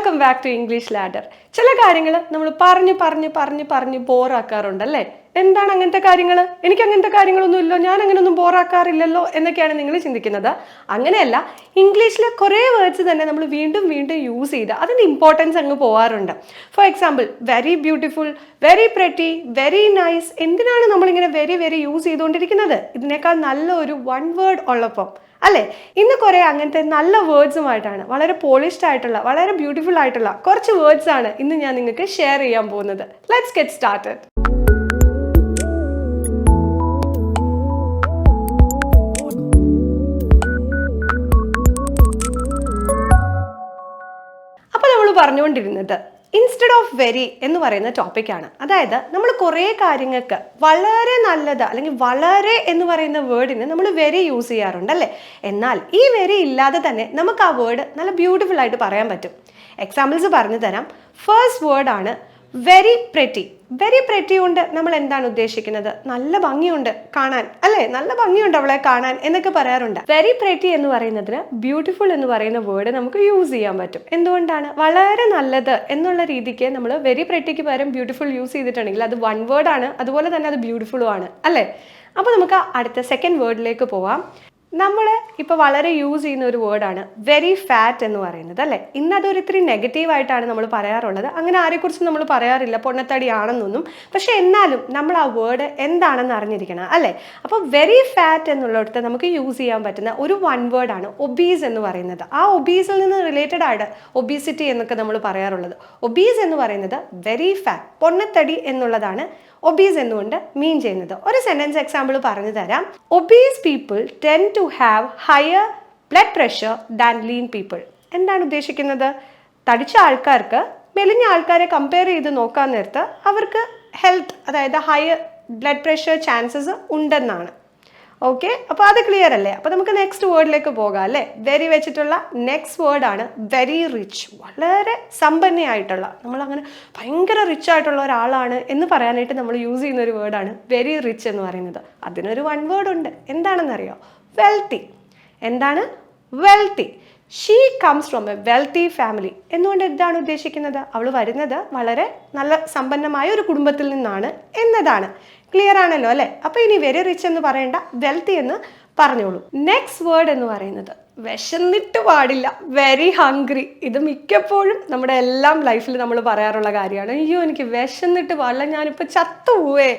Welcome back to English ladder. ചില കാര്യങ്ങൾ നമ്മൾ പറഞ്ഞ് ബോറാക്കാറുണ്ടല്ലേ? എന്താണ് അങ്ങനത്തെ കാര്യങ്ങൾ? എനിക്ക് അങ്ങനത്തെ കാര്യങ്ങളൊന്നും ഇല്ലോ, ഞാൻ അങ്ങനെയൊന്നും ബോറാക്കാറില്ലല്ലോ എന്നൊക്കെയാണ് നിങ്ങൾ ചിന്തിക്കുന്നത്. അങ്ങനെയല്ല, ഇംഗ്ലീഷിലെ കുറേ വേർഡ്സ് തന്നെ നമ്മൾ വീണ്ടും യൂസ് ചെയ്ത് അതിൻ്റെ ഇമ്പോർട്ടൻസ് അങ്ങ് പോകാറുണ്ട്. For example, very beautiful, very pretty, very nice. എന്തിനാണ് നമ്മളിങ്ങനെ വെരി യൂസ് ചെയ്തുകൊണ്ടിരിക്കുന്നത്? ഇതിനേക്കാൾ നല്ല ഒരു വൺ വേർഡ് ഉള്ളപ്പം അല്ലേ? ഇന്ന് കുറേ അങ്ങനത്തെ നല്ല വേർഡ്സുമായിട്ടാണ്, വളരെ പോളിഷ്ഡ് ആയിട്ടുള്ള, വളരെ ബ്യൂട്ടിഫുൾ ആയിട്ടുള്ള കുറച്ച് വേർഡ്സ് ആണ് ഇന്ന് ഞാൻ നിങ്ങൾക്ക് ഷെയർ ചെയ്യാൻ പോകുന്നത്. Let's get started. അപ്പോൾ നമ്മൾ പറഞ്ഞുകൊണ്ടിരുന്നത് ഇൻസ്റ്റെഡ് ഓഫ് വെരി എന്ന് പറയുന്ന ടോപ്പിക്കാണ്. അതായത് നമ്മൾ കുറേ കാര്യങ്ങൾക്ക് വളരെ നല്ലത് അല്ലെങ്കിൽ വളരെ എന്ന് പറയുന്ന വേർഡിന് നമ്മൾ വെരി യൂസ് ചെയ്യാറുണ്ട് അല്ലേ? എന്നാൽ ഈ വെരി ഇല്ലാതെ തന്നെ നമുക്ക് ആ വേർഡ് നല്ല ബ്യൂട്ടിഫുൾ ആയിട്ട് പറയാൻ പറ്റും. എക്സാമ്പിൾസ് പറഞ്ഞു തരാം. ഫസ്റ്റ് വേർഡാണ് വെരി പ്രെറ്റി. വെരി പ്രെറ്റി കൊണ്ട് നമ്മൾ എന്താണ് ഉദ്ദേശിക്കുന്നത്? നല്ല ഭംഗിയുണ്ട് കാണാൻ അല്ലേ? നല്ല ഭംഗിയുണ്ട് അവളെ കാണാൻ എന്നൊക്കെ പറയാറുണ്ട്. വെരി പ്രെറ്റി എന്ന് പറയുന്നതിന് ബ്യൂട്ടിഫുൾ എന്ന് പറയുന്ന വേർഡ് നമുക്ക് യൂസ് ചെയ്യാൻ പറ്റും. എന്തുകൊണ്ടാണ്? വളരെ നല്ലത് എന്നുള്ള രീതിക്ക് നമ്മൾ വെരി പ്രെറ്റിക്ക് പകരം ബ്യൂട്ടിഫുൾ യൂസ് ചെയ്തിട്ടുണ്ടെങ്കിൽ അത് വൺ വേർഡ് ആണ്, അതുപോലെ തന്നെ അത് ബ്യൂട്ടിഫുള്ളും ആണ് അല്ലേ? അപ്പോൾ നമുക്ക് അടുത്ത സെക്കൻഡ് വേർഡിലേക്ക് പോവാം. നമ്മൾ ഇപ്പോൾ വളരെ യൂസ് ചെയ്യുന്ന ഒരു വേർഡാണ് വെരി ഫാറ്റ് എന്ന് പറയുന്നത് അല്ലേ? ഇന്നതൊരു ഇത്തിരി നെഗറ്റീവായിട്ടാണ് നമ്മൾ പറയാറുള്ളത്. അങ്ങനെ ആരെക്കുറിച്ചും നമ്മൾ പറയാറില്ല പൊണ്ണത്തടിയാണെന്നൊന്നും. പക്ഷെ എന്നാലും നമ്മൾ ആ വേർഡ് എന്താണെന്ന് അറിഞ്ഞിരിക്കണം അല്ലേ? അപ്പോൾ വെരി ഫാറ്റ് എന്നുള്ളിടത്ത് നമുക്ക് യൂസ് ചെയ്യാൻ പറ്റുന്ന ഒരു വൺ വേർഡാണ് ഒബീസ് എന്ന് പറയുന്നത്. ആ ഒബീസിൽ നിന്ന് റിലേറ്റഡ് ആയിട്ട് ഒബീസിറ്റി എന്നൊക്കെ നമ്മൾ പറയാറുള്ളത്. ഒബീസ് എന്ന് പറയുന്നത് വെരി ഫാറ്റ്, പൊണ്ണത്തടി എന്നുള്ളതാണ് ഒബീസ് എന്നുകൊണ്ട് മീൻ ചെയ്യുന്നത്. ഒരു സെന്റൻസ് എക്സാമ്പിൾ പറഞ്ഞു തരാം. Obese people tend to have higher blood pressure than lean people. എന്താണ് ഉദ്ദേശിക്കുന്നത്? തടിച്ച ആൾക്കാർക്ക് മെലിഞ്ഞ ആൾക്കാരെ കമ്പയർ ചെയ്ത് നോക്കാൻ നേരത്ത് അവർക്ക് ഹെൽത്ത്, അതായത് ഹയർ ബ്ലഡ് പ്രഷർ ചാൻസസ് ഉണ്ടെന്നാണ്. ഓക്കെ, അപ്പോൾ അത് ക്ലിയർ അല്ലേ? അപ്പോൾ നമുക്ക് നെക്സ്റ്റ് വേർഡിലേക്ക് പോകാം അല്ലേ? വെരി വെച്ചിട്ടുള്ള നെക്സ്റ്റ് വേർഡാണ് വെരി റിച്ച്. വളരെ സമ്പന്നയായിട്ടുള്ള, നമ്മളങ്ങനെ ഭയങ്കര റിച്ച് ആയിട്ടുള്ള ഒരാളാണ് എന്ന് പറയാനായിട്ട് നമ്മൾ യൂസ് ചെയ്യുന്ന ഒരു വേർഡാണ് വെരി റിച്ച് എന്ന് പറയുന്നത്. അതിനൊരു വൺ വേർഡ് ഉണ്ട്. എന്താണെന്നറിയോ? വെൽത്തി. എന്താണ്? Wealthy. She comes from A wealthy family എന്നുകൊണ്ട് എന്താണ് ഉദ്ദേശിക്കുന്നത്? അവൾ വരുന്നത് വളരെ നല്ല സമ്പന്നമായ ഒരു കുടുംബത്തിൽ നിന്നാണ് എന്നതാണ്. ക്ലിയർ ആണല്ലോ അല്ലേ? അപ്പോൾ ഇനി വെരി റിച്ച് എന്ന് പറയേണ്ട, വെൽത്തി എന്ന് പറഞ്ഞോളൂ. നെക്സ്റ്റ് വേർഡ് എന്ന് പറയുന്നത് വിശന്നിട്ട് പാടില്ല, വെരി ഹംഗ്രി. ഇത് മിക്കപ്പോഴും നമ്മുടെ എല്ലാം ലൈഫിൽ നമ്മൾ പറയാറുള്ള കാര്യമാണ്. അയ്യോ എനിക്ക് വിശന്നിട്ട് പാടില്ല, ഞാനിപ്പോൾ ചത്തുപോവേ,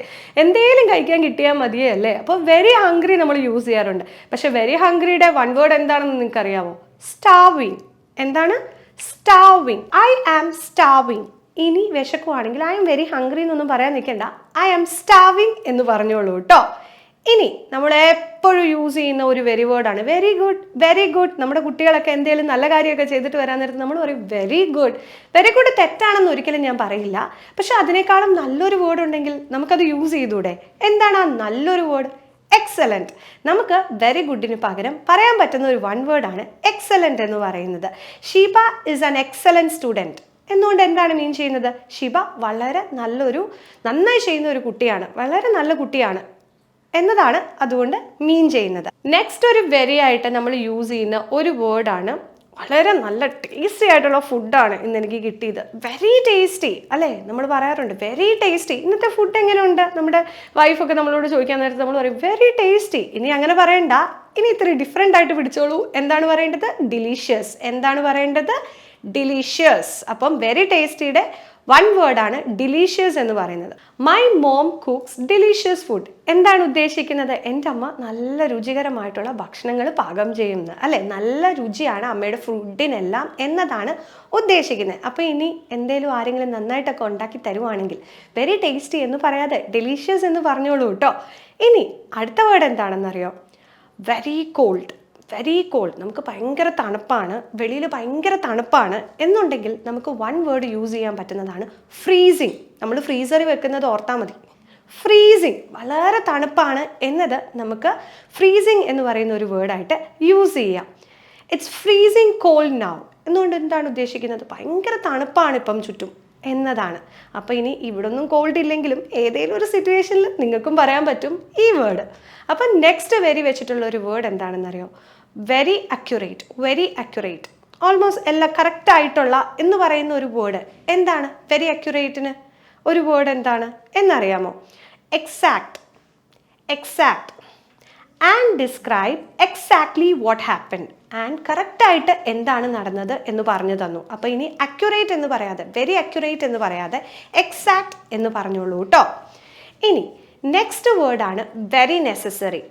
എന്തേലും കഴിക്കാൻ കിട്ടിയാൽ മതിയേ അല്ലേ? അപ്പോൾ വെരി ഹംഗ്രി നമ്മൾ യൂസ് ചെയ്യാറുണ്ട്. പക്ഷെ വെരി ഹംഗ്രിയുടെ വൺ വേർഡ് എന്താണെന്ന് നിങ്ങൾക്ക് അറിയാമോ? സ്റ്റാർവിങ്. എന്താണ്? സ്റ്റാർവിങ്. I am starving. ഇനി വിശക്കുവാണെങ്കിൽ ഐ എം വെരി ഹംഗ്രി എന്നൊന്നും പറയാൻ നിൽക്കണ്ട, ഐ ആം സ്റ്റാർവിങ് എന്ന് പറഞ്ഞോളൂ കേട്ടോ. ഇനി നമ്മൾ എപ്പോഴും യൂസ് ചെയ്യുന്ന ഒരു വെരി വേർഡാണ് വെരി ഗുഡ്. Very good. നമ്മുടെ കുട്ടികളൊക്കെ എന്തെങ്കിലും നല്ല കാര്യമൊക്കെ ചെയ്തിട്ട് വരാൻ നേരത്ത് നമ്മൾ പറയും വെരി ഗുഡ്. വെരി ഗുഡ് തെറ്റാണെന്ന് ഒരിക്കലും ഞാൻ പറയില്ല. പക്ഷെ അതിനേക്കാളും നല്ലൊരു വേർഡ് ഉണ്ടെങ്കിൽ നമുക്കത് യൂസ് ചെയ്തൂടെ? എന്താണ് ആ നല്ലൊരു വേർഡ്? എക്സലൻറ്റ്. നമുക്ക് വെരി ഗുഡിന് പകരം പറയാൻ പറ്റുന്ന ഒരു വൺ വേർഡാണ് എക്സലൻറ്റ് എന്ന് പറയുന്നത്. Sheeba is an excellent student എന്നുകൊണ്ട് എന്താണ് മീൻ ചെയ്യുന്നത്? ഷിബ വളരെ നന്നായി ചെയ്യുന്ന ഒരു കുട്ടിയാണ്, വളരെ നല്ല കുട്ടിയാണ് എന്നതാണ് അതുകൊണ്ട് മീൻ ചെയ്യുന്നത്. നെക്സ്റ്റ് ഒരു വെരി ആയിട്ട് നമ്മൾ യൂസ് ചെയ്യുന്ന ഒരു വേർഡാണ് വളരെ നല്ല ടേസ്റ്റി ആയിട്ടുള്ള ഫുഡാണ് ഇന്ന് എനിക്ക് കിട്ടിയത്. വെരി ടേസ്റ്റി അല്ലേ? നമ്മൾ പറയാറുണ്ട് വെരി ടേസ്റ്റി. ഇന്നത്തെ ഫുഡ് എങ്ങനെയുണ്ട്? നമ്മുടെ വൈഫൊക്കെ നമ്മളോട് ചോദിക്കാൻ നേരത്തെ നമ്മൾ പറയും വെരി ടേസ്റ്റി. ഇനി അങ്ങനെ പറയണ്ട, ഇനി ഇത്തിരി ഡിഫറെൻ്റ് ആയിട്ട് പിടിച്ചോളൂ. എന്താണ് പറയേണ്ടത്? ഡിലീഷ്യസ്. എന്താണ് പറയേണ്ടത്? ഡിലീഷ്യസ്. അപ്പം വെരി ടേസ്റ്റിയുടെ വൺ വേർഡാണ് ഡിലീഷ്യസ് എന്ന് പറയുന്നത്. My mom cooks delicious food. എന്താണ് ഉദ്ദേശിക്കുന്നത്? എൻ്റെ അമ്മ നല്ല രുചികരമായിട്ടുള്ള ഭക്ഷണങ്ങൾ പാകം ചെയ്യുന്നത് അല്ലേ? നല്ല രുചിയാണ് അമ്മയുടെ ഫുഡിനെല്ലാം എന്നതാണ് ഉദ്ദേശിക്കുന്നത്. അപ്പോൾ ഇനി എന്തേലും ആരെങ്കിലും നന്നായിട്ടൊക്കെ ഉണ്ടാക്കി തരുവാണെങ്കിൽ വെരി ടേസ്റ്റി എന്ന് പറയാതെ ഡിലീഷ്യസ് എന്ന് പറഞ്ഞോളൂ കേട്ടോ. ഇനി അടുത്ത വേർഡ് എന്താണെന്നറിയോ? Very called. Very called. നമുക്ക് ഭയങ്കര തണുപ്പാണ്, വെളിയിൽ ഭയങ്കര തണുപ്പാണ് എന്നുണ്ടെങ്കിൽ നമുക്ക് വൺ വേർഡ് യൂസ് ചെയ്യാൻ പറ്റുന്നതാണ് ഫ്രീസിങ്. നമ്മൾ ഫ്രീസറിൽ വെക്കുന്നത് ഓർത്താൽ മതി. ഫ്രീസിങ്. വളരെ തണുപ്പാണ് എന്നത് നമുക്ക് ഫ്രീസിങ് എന്ന് പറയുന്ന ഒരു വേർഡായിട്ട് യൂസ് ചെയ്യാം. ഇറ്റ്സ് ഫ്രീസിങ് കോൾഡ് നൗ എന്നുകൊണ്ട് എന്താണ് ഉദ്ദേശിക്കുന്നത്? ഭയങ്കര തണുപ്പാണ് ഇപ്പം ചുറ്റും എന്നതാണ്. അപ്പോൾ ഇനി ഇവിടെ ഒന്നും കോൾഡ് ഇല്ലെങ്കിലും ഏതെങ്കിലും ഒരു സിറ്റുവേഷനിൽ നിങ്ങൾക്കും പറയാൻ പറ്റും ഈ വേർഡ്. അപ്പം നെക്സ്റ്റ് വെരി വെച്ചിട്ടുള്ള ഒരു വേർഡ് എന്താണെന്നറിയോ? Very accurate. Very accurate. Almost എല്ലാം കറക്റ്റ് ആയിട്ടുള്ള എന്ന് പറയുന്ന ഒരു വേർഡ് എന്താണ്? വെരി അക്യുറേറ്റിന് ഒരു വേർഡ് എന്താണ് എന്നറിയാമോ? Exact. Exact and describe exactly what happened. And കറക്റ്റായിട്ട് എന്താണ് നടന്നത് എന്ന് പറഞ്ഞു തന്നു. അപ്പോൾ ഇനി അക്യുറേറ്റ് എന്ന് പറയാതെ, വെരി അക്യുറേറ്റ് എന്ന് പറയാതെ എക്സാക്ട് എന്ന് പറഞ്ഞോളൂ കേട്ടോ. ഇനി നെക്സ്റ്റ് വേർഡാണ് വെരി നെസസറി.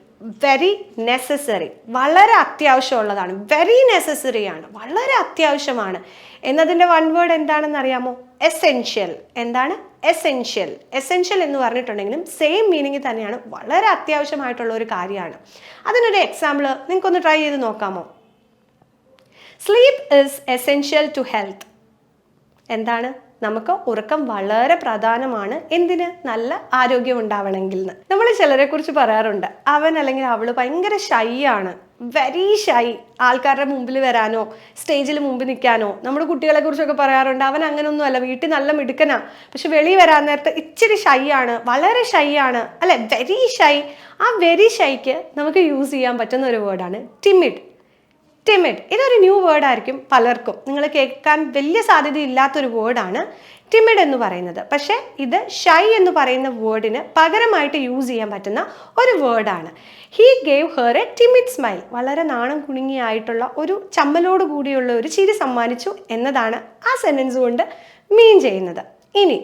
വെരി നെസസറി, വളരെ അത്യാവശ്യമുള്ളതാണ്. വെരി നെസസറി ആണ്, വളരെ അത്യാവശ്യമാണ് എന്നതിൻ്റെ വൺ വേർഡ് എന്താണെന്ന് അറിയാമോ? എസെൻഷ്യൽ. എന്താണ്? എസെൻഷ്യൽ. എസെൻഷ്യൽ എന്ന് പറഞ്ഞിട്ടുണ്ടെങ്കിലും സെയിം മീനിങ് തന്നെയാണ്, വളരെ അത്യാവശ്യമായിട്ടുള്ള ഒരു കാര്യമാണ്. അതിനൊരു എക്സാമ്പിൾ നിങ്ങൾക്കൊന്ന് ട്രൈ ചെയ്ത് നോക്കാമോ? Sleep is essential to health. എന്താണ്? നമുക്ക് ഉറക്കം വളരെ പ്രധാനമാണ്. എന്തിന്? നല്ല ആരോഗ്യം ഉണ്ടാവണമെങ്കിൽ. നമ്മൾ ചിലരെ കുറിച്ച് പറയാറുണ്ട്, അവൻ അല്ലെങ്കിൽ അവള് ഭയങ്കര ഷൈ ആണ്, വെരി ഷൈ. ആൾക്കാരുടെ മുമ്പിൽ വരാനോ സ്റ്റേജിൽ മുമ്പിൽ നിൽക്കാനോ. നമ്മുടെ കുട്ടികളെ കുറിച്ചൊക്കെ പറയാറുണ്ട്, അവൻ അങ്ങനൊന്നും അല്ല, വീട്ടിൽ നല്ല മിടുക്കനാ, പക്ഷെ വെളിയിൽ വരാൻ നേരത്തെ ഇച്ചിരി ഷൈ ആണ്, വളരെ ഷൈ ആണ്, അല്ലെ? Very shy. ആ വെരി ഷൈക്ക് നമുക്ക് യൂസ് ചെയ്യാൻ പറ്റുന്ന ഒരു വേർഡാണ് ടിമിഡ്. ടിമിഡ്. ഇതൊരു ന്യൂ വേർഡായിരിക്കും പലർക്കും, നിങ്ങൾ കേൾക്കാൻ വലിയ സാധ്യതയില്ലാത്തൊരു വേർഡാണ് ടിമിഡ് എന്ന് പറയുന്നത്. പക്ഷേ ഇത് ഷൈ എന്ന് പറയുന്ന വേർഡിന് പകരമായിട്ട് യൂസ് ചെയ്യാൻ പറ്റുന്ന ഒരു വേർഡാണ്. He gave her a timid smile. വളരെ നാണം കുണുങ്ങിയായിട്ടുള്ള ഒരു ചമ്മലോട് കൂടിയുള്ള ഒരു ചിരി സമ്മാനിച്ചു എന്നതാണ് ആ സെൻറ്റൻസ് കൊണ്ട് മീൻ ചെയ്യുന്നത്. ഇനി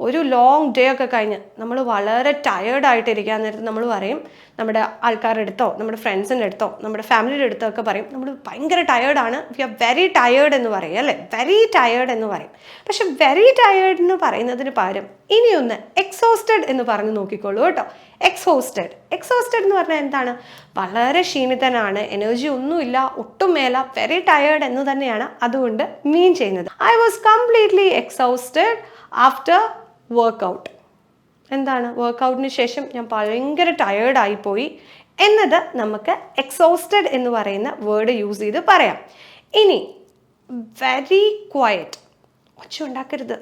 ഒരു ലോങ് ഡേ ഒക്കെ കഴിഞ്ഞ് നമ്മൾ വളരെ ടയേർഡായിട്ട് ഇരിക്കാൻ നേരത്ത് നമ്മൾ പറയും, നമ്മുടെ ആൾക്കാരുടെ അടുത്തോ നമ്മുടെ ഫ്രണ്ട്സിൻ്റെ അടുത്തോ നമ്മുടെ ഫാമിലിയുടെ അടുത്തോ ഒക്കെ പറയും, നമ്മൾ ഭയങ്കര ടയേർഡാണ്, വി ആർ വെരി ടയേർഡ് എന്ന് പറയും, അല്ലേ? വെരി ടയേർഡ് എന്ന് പറയും. പക്ഷെ വെരി ടയേർഡ് എന്ന് പറയുന്നതിന് പകരം ഇനിയൊന്ന് എക്സോസ്റ്റഡ് എന്ന് പറഞ്ഞ് നോക്കിക്കോളൂ കേട്ടോ. എക്സോസ്റ്റഡ്. എക്സോസ്റ്റഡ് എന്ന് പറഞ്ഞാൽ എന്താണ്? വളരെ ക്ഷീണിതനാണ്, എനർജി ഒന്നുമില്ല, ഒട്ടും മേല, വെരി ടയേർഡ് എന്ന് തന്നെയാണ് അതുകൊണ്ട് മീൻ ചെയ്യുന്നത്. I was completely exhausted after workout. എന്താണ്? വർക്കൗട്ടിന് ശേഷം ഞാൻ ഭയങ്കര ടയേർഡായിപ്പോയി എന്നത് നമുക്ക് എക്സോസ്റ്റഡ് എന്ന് പറയുന്ന വേർഡ് യൂസ് ചെയ്ത് പറയാം. ഇനി വെരി ക്വയറ്റ്. ഒച്ച ഉണ്ടാക്കരുത്.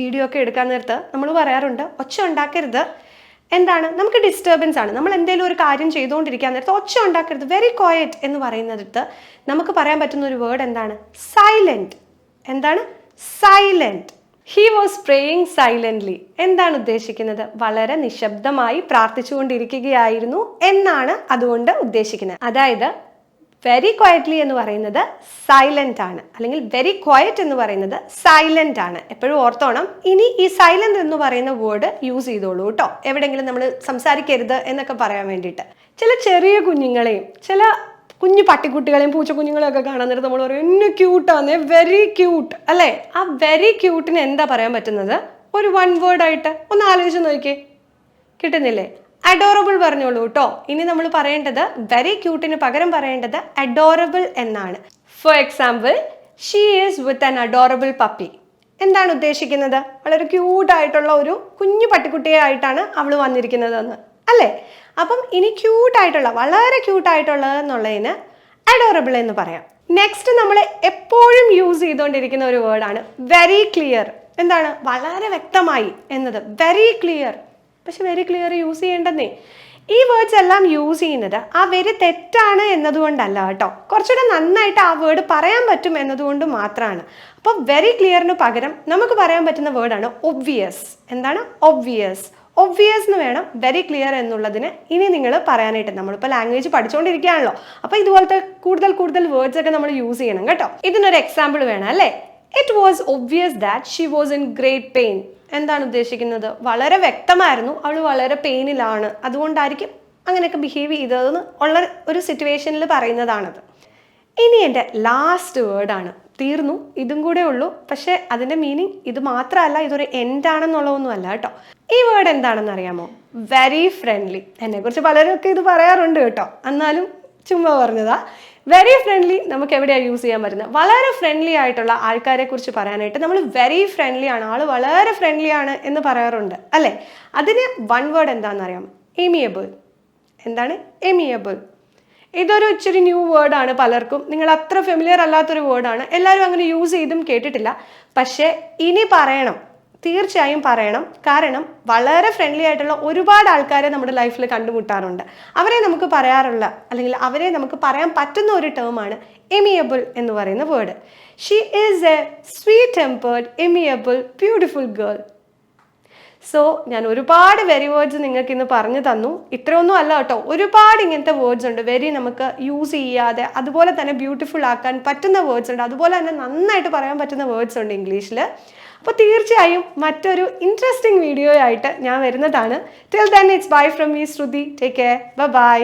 വീഡിയോ ഒക്കെ എടുക്കാൻ നേരത്ത് നമ്മൾ പറയാറുണ്ട് ഒച്ച ഉണ്ടാക്കരുത്. എന്താണ്? നമുക്ക് ഡിസ്റ്റർബൻസ് ആണ്. നമ്മൾ എന്തെങ്കിലും ഒരു കാര്യം ചെയ്തുകൊണ്ടിരിക്കാൻ നേരത്ത് ഒച്ച ഉണ്ടാക്കരുത്. വെരി ക്വയറ്റ് എന്ന് പറയുന്നിടത്ത് നമുക്ക് പറയാൻ പറ്റുന്ന ഒരു വേർഡ് എന്താണ്? സൈലന്റ്. എന്താണ്? Silent. He was praying silently. എന്താണ് ഉദ്ദേശിക്കുന്നത്? വളരെ നിശബ്ദമായി പ്രാർത്ഥിച്ചുകൊണ്ടിരിക്കുകയായിരുന്നു എന്നാണ് അതുകൊണ്ട് ഉദ്ദേശിക്കുന്നത്. അതായത് വെരി ക്വയറ്റ്ലി എന്ന് പറയുന്നത് സൈലന്റ് ആണ്, അല്ലെങ്കിൽ വെരി ക്വയറ്റ് എന്ന് പറയുന്നത് സൈലന്റ് ആണ്. എപ്പോഴും ഓർത്തോണം. ഇനി ഈ സൈലന്റ് എന്ന് പറയുന്ന വേർഡ് യൂസ് ചെയ്തോളൂ കേട്ടോ, എവിടെയെങ്കിലും നമ്മൾ സംസാരിക്കരുത് എന്നൊക്കെ പറയാൻ വേണ്ടിയിട്ട്. ചില ചെറിയ കുഞ്ഞുങ്ങളെയും ചില കുഞ്ഞു പട്ടിക്കുട്ടികളെയും പൂച്ചക്കുഞ്ഞുങ്ങളെയും ഒക്കെ കാണാൻ നേരത്ത് നമ്മൾ പറയും ഇന്ന് ക്യൂട്ടാന്നേ, വെരി ക്യൂട്ട്, അല്ലേ? ആ വെരി ക്യൂട്ടിന് എന്താ പറയാൻ പറ്റുന്നത്? ഒരു വൺ വേർഡ് ആയിട്ട് ഒന്ന് ആലോചിച്ച് നോക്കിയേ, കിട്ടുന്നില്ലേ? അഡോറബിൾ പറഞ്ഞോളൂ കേട്ടോ. ഇനി നമ്മൾ പറയേണ്ടത് വെരി ക്യൂട്ടിന് പകരം പറയേണ്ടത് അഡോറബിൾ എന്നാണ്. For example, she is with an adorable puppy. എന്താണ് ഉദ്ദേശിക്കുന്നത്? വളരെ ക്യൂട്ടായിട്ടുള്ള ഒരു കുഞ്ഞു പട്ടിക്കുട്ടിയെ ആയിട്ടാണ് അവൾ വന്നിരിക്കുന്നതെന്ന്, അല്ലേ? അപ്പം ഇനി ക്യൂട്ടായിട്ടുള്ള, വളരെ ക്യൂട്ടായിട്ടുള്ളത് എന്നുള്ളതിന് അഡോറബിൾ എന്ന് പറയാം. നെക്സ്റ്റ് നമ്മൾ എപ്പോഴും യൂസ് ചെയ്തുകൊണ്ടിരിക്കുന്ന ഒരു വേർഡാണ് വെരി ക്ലിയർ. എന്താണ്? വളരെ വ്യക്തമായി എന്നത്, വെരി ക്ലിയർ. പക്ഷെ വെരി ക്ലിയർ യൂസ് ചെയ്യേണ്ടെന്നേ. ഈ വേർഡ്സ് എല്ലാം യൂസ് ചെയ്യുന്നത് ആ വെരി തെറ്റാണ് എന്നതുകൊണ്ടല്ല കേട്ടോ, കുറച്ചുകൂടെ നന്നായിട്ട് ആ വേർഡ് പറയാൻ പറ്റും എന്നതുകൊണ്ട് മാത്രമാണ്. അപ്പോൾ വെരി ക്ലിയറിന് പകരം നമുക്ക് പറയാൻ പറ്റുന്ന വേർഡാണ് ഒബ്വിയസ്. എന്താണ്? ഒബ്വിയസ്. ഒബ്വിയസ് എന്ന് വേണം വെരി ക്ലിയർ എന്നുള്ളതിന് ഇനി നിങ്ങൾ പറയാനായിട്ട്. നമ്മളിപ്പോൾ ലാംഗ്വേജ് പഠിച്ചുകൊണ്ടിരിക്കുകയാണല്ലോ, അപ്പോൾ ഇതുപോലത്തെ കൂടുതൽ വേർഡ്സ് ഒക്കെ നമ്മൾ യൂസ് ചെയ്യണം കേട്ടോ. ഇതിനൊരു എക്സാമ്പിൾ വേണം, അല്ലേ? It was obvious that she was in great pain. എന്താണ് ഉദ്ദേശിക്കുന്നത്? വളരെ വ്യക്തമായിരുന്നു അവൾ വളരെ പെയിനിലാണ്, അതുകൊണ്ടായിരിക്കും അങ്ങനെയൊക്കെ ബിഹേവ് ചെയ്തതെന്ന് ഉള്ള ഒരു സിറ്റുവേഷനിൽ പറയുന്നതാണത്. ഇനി എൻ്റെ ലാസ്റ്റ് വേർഡാണ്. തീർന്നു, ഇതും കൂടെ ഉള്ളൂ. പക്ഷെ അതിൻ്റെ മീനിങ് ഇത് മാത്രമല്ല, ഇതൊരു എൻഡ് ആണെന്നുള്ളതൊന്നും അല്ല കേട്ടോ. ഈ വേർഡ് എന്താണെന്ന് അറിയാമോ? Very friendly. എന്നെക്കുറിച്ച് പലരൊക്കെ ഇത് പറയാറുണ്ട് കേട്ടോ, എന്നാലും ചുമ്മാ പറഞ്ഞതാ. വെരി ഫ്രണ്ട്ലി നമുക്ക് എവിടെയാണ് യൂസ് ചെയ്യാൻ പറ്റുന്നത്? വളരെ ഫ്രണ്ട്ലി ആയിട്ടുള്ള ആൾക്കാരെ കുറിച്ച് പറയാനായിട്ട് നമ്മൾ വെരി ഫ്രണ്ട്ലി ആണ്, ആൾ വളരെ ഫ്രണ്ട്ലി ആണ് എന്ന് പറയാറുണ്ട്, അല്ലേ? അതിന് വൺ വേർഡ് എന്താണെന്ന് അറിയാമോ? എമിയബിൾ. എന്താണ്? എമിയബിൾ. ഇതൊരു ഇച്ചിരി ന്യൂ വേർഡാണ് പലർക്കും, നിങ്ങൾ അത്ര ഫെമിലിയർ അല്ലാത്തൊരു വേർഡാണ്, എല്ലാവരും അങ്ങനെ യൂസ് ചെയ്തും കേട്ടിട്ടില്ല. പക്ഷേ ഇനി പറയണം, തീർച്ചയായും പറയണം. കാരണം വളരെ ഫ്രണ്ട്ലി ആയിട്ടുള്ള ഒരുപാട് ആൾക്കാരെ നമ്മുടെ ലൈഫിൽ കണ്ടുമുട്ടാറുണ്ട്. അവരെ നമുക്ക് പറയാറുള്ള അല്ലെങ്കിൽ അവരെ നമുക്ക് പറയാൻ പറ്റുന്ന ഒരു ടേമാണ് എമിയബിൾ എന്ന് പറയുന്ന word. She is a sweet tempered amiable beautiful girl. So ഞാൻ ഒരുപാട് വെരി വേർഡ്സ് നിങ്ങൾക്ക് ഇന്ന് പറഞ്ഞു തന്നു. ഇത്രയൊന്നും അല്ല കേട്ടോ, ഒരുപാട് ഇങ്ങനത്തെ വേർഡ്സ് ഉണ്ട്. വെരി നമുക്ക് യൂസ് ചെയ്യാതെ അതുപോലെ തന്നെ ബ്യൂട്ടിഫുൾ ആക്കാൻ പറ്റുന്ന വേർഡ്സ് ഉണ്ട്. അതുപോലെ തന്നെ നന്നായിട്ട് പറയാൻ പറ്റുന്ന വേർഡ്സ് ഉണ്ട് ഇംഗ്ലീഷിൽ. അപ്പോൾ തീർച്ചയായും മറ്റൊരു ഇൻട്രസ്റ്റിംഗ് വീഡിയോ ആയിട്ട് ഞാൻ വരുന്നതാണ്. Till then it's bye from me Shruti. Take care. By.